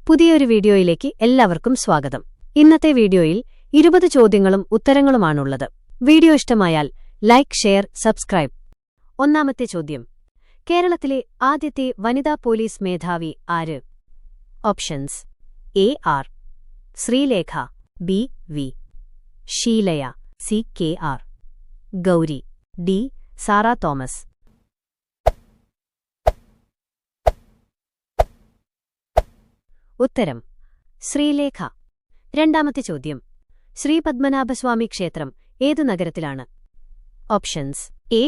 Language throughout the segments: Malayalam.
പുതിയൊരു വീഡിയോയിലേക്ക് എല്ലാവർക്കും സ്വാഗതം. ഇന്നത്തെ വീഡിയോയിൽ 20 ചോദ്യങ്ങളും ഉത്തരങ്ങളുമാണുള്ളത്. വീഡിയോ ഇഷ്ടമായാൽ ലൈക്ക്, ഷെയർ, സബ്സ്ക്രൈബ്. ഒന്നാമത്തെ ചോദ്യം: കേരളത്തിലെ ആദ്യത്തെ വനിതാ പോലീസ് മേധാവി ആര്? Options: A R Sreelekha, B V Sheela, C K R Gouri, D Sara Thomas. ഉത്തരം: ശ്രീലേഖ. രണ്ടാമത്തെ ചോദ്യം: ശ്രീപത്മനാഭസ്വാമി ക്ഷേത്രം ഏതു നഗരത്തിലാണ്? Options: A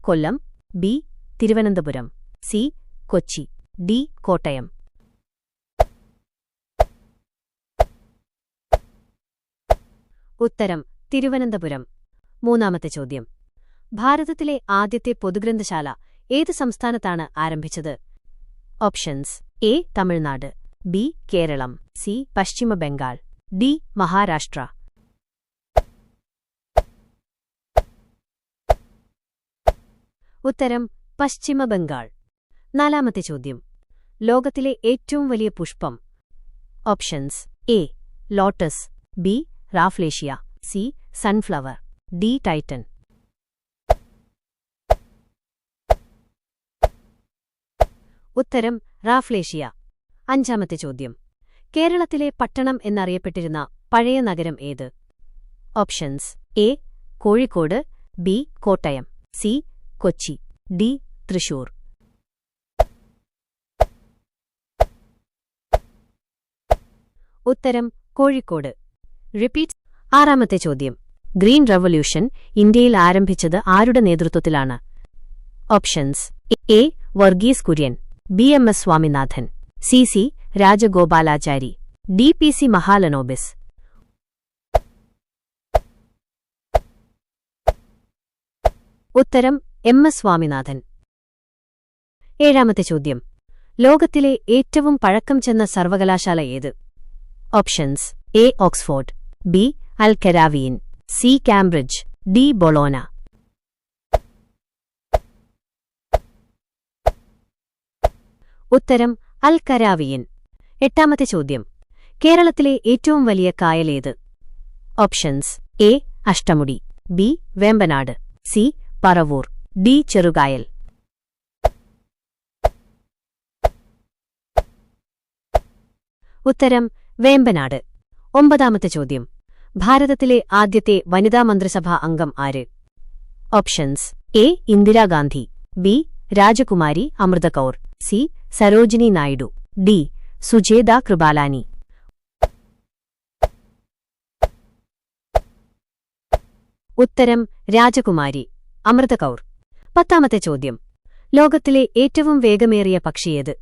Kollam, B Thiruvananthapuram, C Kochi, D Kottayam. ഉത്തരം: തിരുവനന്തപുരം. മൂന്നാമത്തെ ചോദ്യം: ഭാരതത്തിലെ ആദ്യത്തെ പൊതുഗ്രന്ഥശാല ഏത് സംസ്ഥാനത്താണ് ആരംഭിച്ചത്? Options: A Tamil Nadu, B Keralam, C Paschima Bangal, D Maharashtra. ഉത്തരം: പശ്ചിമ ബംഗാൾ. നാലാമത്തെ ചോദ്യം: ലോകത്തിലെ ഏറ്റവും വലിയ പുഷ്പം? Options: A lotus, B rafflesia, C sunflower, D titan. ഉത്തരം: റാഫ്ലേഷ്യ. അഞ്ചാമത്തെ ചോദ്യം: കേരളത്തിലെ പട്ടണം എന്നറിയപ്പെട്ടിരുന്ന പഴയ നഗരം ഏത്? Options: A Kozhikode, B Kottayam, C Kochi, D Thrissur. ഉത്തരം: കോഴിക്കോട്. റിപ്പീറ്റ്. ആറാമത്തെ ചോദ്യം: ഗ്രീൻ റവല്യൂഷൻ ഇന്ത്യയിൽ ആരംഭിച്ചത് ആരുടെ നേതൃത്വത്തിലാണ്? Options: A Varghese Kurian, B M S Swaminathan, C C Rajagopalachari, D P C Mahalanobis. ഉത്തരം: എം എസ് സ്വാമിനാഥൻ. ഏഴാമത്തെ ചോദ്യം: ലോകത്തിലെ ഏറ്റവും പഴക്കം ചെന്ന സർവകലാശാല ഏത്? Options: A Oxford, B Al Qarawiyyin, C Cambridge, D Bologna. ഉത്തരം: അൽ കരാവിയിൻ. എട്ടാമത്തെ ചോദ്യം: കേരളത്തിലെ ഏറ്റവും വലിയ കായലേത്? Options: A Ashtamudi, B Vembanad, C Paravur, D ചെറുകായൽ. ഉത്തരം: വേമ്പനാട്. ഒമ്പതാമത്തെ ചോദ്യം: ഭാരതത്തിലെ ആദ്യത്തെ വനിതാ മന്ത്രിസഭാ അംഗം ആര്? Options: A Indira Gandhi, B Rajkumari Amrit Kaur, C Sarojini Naidu, D Sucheta Kripalani. ഉത്തരം: രാജകുമാരി അമൃത കൗർ. പത്താമത്തെ ചോദ്യം: ലോകത്തിലെ ഏറ്റവും വേഗമേറിയ പക്ഷിയേത്?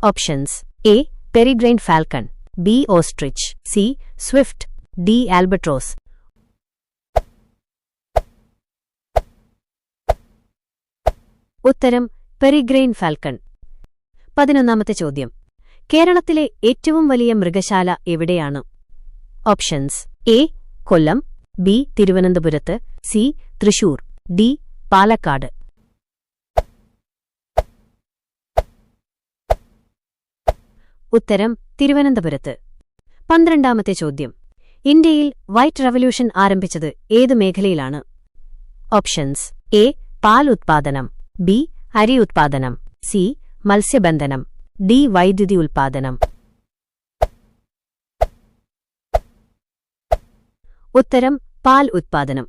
Options: A peregrine falcon, B ostrich, C swift, D albatross. ഉത്തരം: പെരിഗ്രെയിൻ ഫാൽക്കൺ. 11ാമത്തെ ചോദ്യം: കേരളത്തിലെ ഏറ്റവും വലിയ മൃഗശാല എവിടെയാണ്? ഓപ്ഷൻസ്: എ കൊല്ലം, ബി തിരുവനന്തപുരത്ത്, സി തൃശൂർ, ഡി പാലക്കാട്. ഉത്തരം: തിരുവനന്തപുരത്ത്. 12ാമത്തെ ചോദ്യം: ഇന്ത്യയിൽ വൈറ്റ് റവല്യൂഷൻ ആരംഭിച്ചത് ഏതു മേഖലയിലാണ്? ഓപ്ഷൻസ്: എ പാൽ ഉത്പാദനം, ബി അരി ഉത്പാദനം, സി മത്സ്യബന്ധനം, ഡി വൈദ്യുതി ഉൽപാദനം. ഉത്തരം: പാൽ ഉത്പാദനം.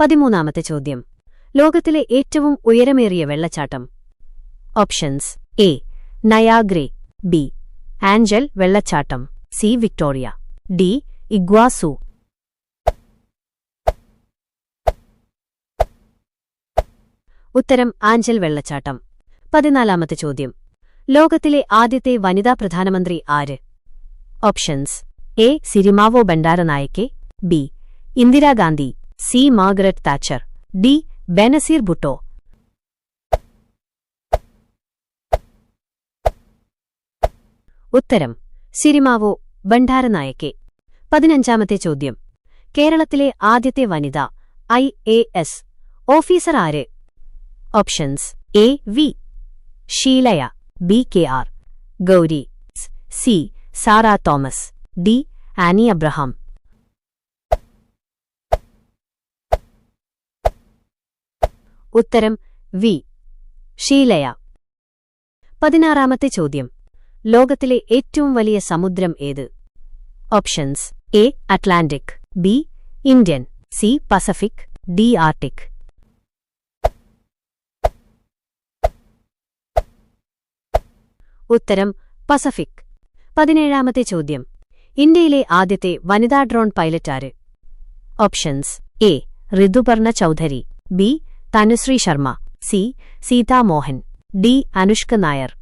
13ാമത്തെ ചോദ്യം: ലോകത്തിലെ ഏറ്റവും ഉയരമേറിയ വെള്ളച്ചാട്ടം? ഓപ്ഷൻസ്: എ നയാഗ്രേ, ബി ആഞ്ചൽ വെള്ളച്ചാട്ടം, സി വിക്ടോറിയ, ഡി ഇഗ്വാസു. ഉത്തരം: ആഞ്ചൽ വെള്ളച്ചാട്ടം. 14ാമത്തെ ചോദ്യം: ലോകത്തിലെ ആദ്യത്തെ വനിതാ പ്രധാനമന്ത്രി ആര്? Options: A Sirimavo Bandaranaike, B Indira Gandhi, C Margaret Thatcher, D Benazir Bhutto. ഉത്തരം: സിരിമാവോ ബണ്ടാരനായക്കെ. 15ാമത്തെ ചോദ്യം: കേരളത്തിലെ ആദ്യത്തെ വനിത IAS ഓഫീസർ ആര്? Options: A V Sheela, B K R Gouri, C Sara Thomas, D. Annie Abraham. ഉത്തരം വി. ഷീലയ. 16-ാമത്തെ ചോദ്യം. ലോകത്തിലെ ഏറ്റവും വലിയ സമുദ്രം ഏത്? Options: A. Atlantic, B. Indian, C. Pacific, D. Arctic. ഉത്തരം പസഫിക്. 17-ാമത്തെ ചോദ്യം. ഇന്ത്യയിലെ ആദ്യത്തെ വനിതാ ഡ്രോൺ പൈലറ്റാര്? Options: A. Rituparna Chowdhury, B. Tanushree Sharma, C. Sita Mohan, D. Anushka Nair.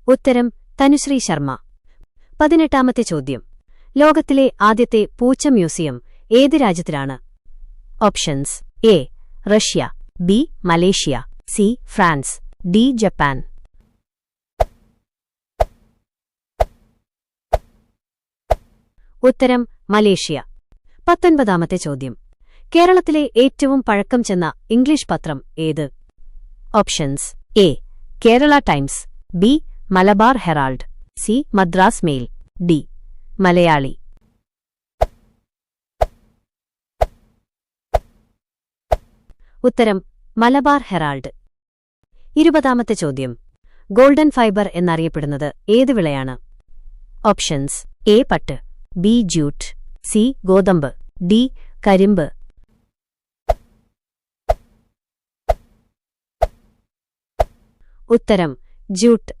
ഉത്തരം തനുശ്രീ ശർമ്മ. 18-ാമത്തെ ചോദ്യം. ലോകത്തിലെ ആദ്യത്തെ പൂച്ച മ്യൂസിയം ഏത് രാജ്യത്തിലാണ്? Options: A. Russia, B. Malaysia, C. France, D. Japan. ഉത്തരം മലേഷ്യ. 19-ാമത്തെ ചോദ്യം. കേരളത്തിലെ ഏറ്റവും പഴക്കം ചെന്ന ഇംഗ്ലീഷ് പത്രം ഏത്? Options: A. Kerala Times, B. Malabar Herald, C. Madras Mail, D. Malayali. ഉത്തരം മലബാർ ഹെറാൾഡ്. 20-ാമത്തെ ചോദ്യം. ഗോൾഡൻ ഫൈബർ എന്നറിയപ്പെടുന്നത് ഏത് വിളയാണ്? Options: A. പട്ട്, ബി. Jute, C. ഗോതമ്പ്, ഡി. കരിമ്പ്. ഉത്തരം ജൂട്ട്.